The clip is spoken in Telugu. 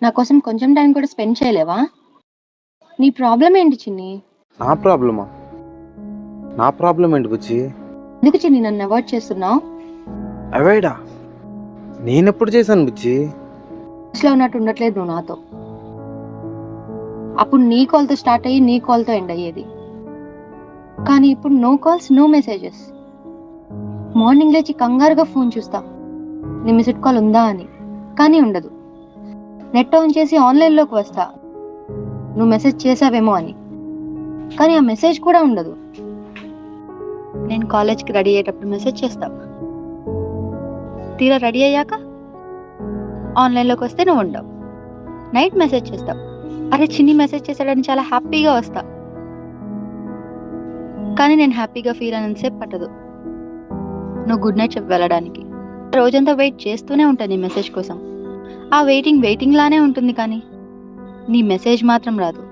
నా కోసం కొంచెం టైం కూడా స్పెండ్ చేయలేవా? నీ ప్రాబ్లం ఏంటి చిన్ని? నా ప్రాబ్లమా? నా ప్రాబ్లం ఏంటి బుజ్జి? ఎందుకు చిన్ని నన్ను అవాయిడ్ చేస్తున్నావు? అవాయిడా? నేనెప్పుడు చేశాను బుజ్జి? లో ఉన్నట్టు ఉండట్లేదు నువ్వు నాతో. అప్పుడు నీ కాల్తో స్టార్ట్ అయ్యి నీ కాల్తో ఎండ్ అయ్యేది. కానీ ఇప్పుడు no calls no messages. Morning లేచి కంగారుగా ఫోన్ చూస్తా, నీ మిస్డ్ కాల్ ఉందా అని, కానీ ఉండదు. నెట్ ఆన్ చేసి ఆన్లైన్లోకి వస్తా, నువ్వు మెసేజ్ చేసావేమో అని, కానీ ఆ మెసేజ్ కూడా ఉండదు. నేను కాలేజ్కి రెడీ అయ్యేటప్పుడు మెసేజ్ చేస్తావు, తీరా రెడీ అయ్యాక ఆన్లైన్లోకి వస్తే నువ్వు ఉండవు. నైట్ మెసేజ్ చేస్తావు, అరే చిన్ని మెసేజ్ చేశాడని చాలా హ్యాపీగా వస్తా, కానీ నేను హ్యాపీగా ఫీల్ అయినంతసేపు పట్టదు నువ్వు గుడ్ నైట్ చెప్పి వెళ్ళడానికి. రోజంతా వెయిట్ చేస్తూనే ఉంటాను నీ మెసేజ్ కోసం. ఆ వెయిటింగ్ లానే ఉంటుంది, కానీ నీ మెసేజ్ మాత్రం రాదు.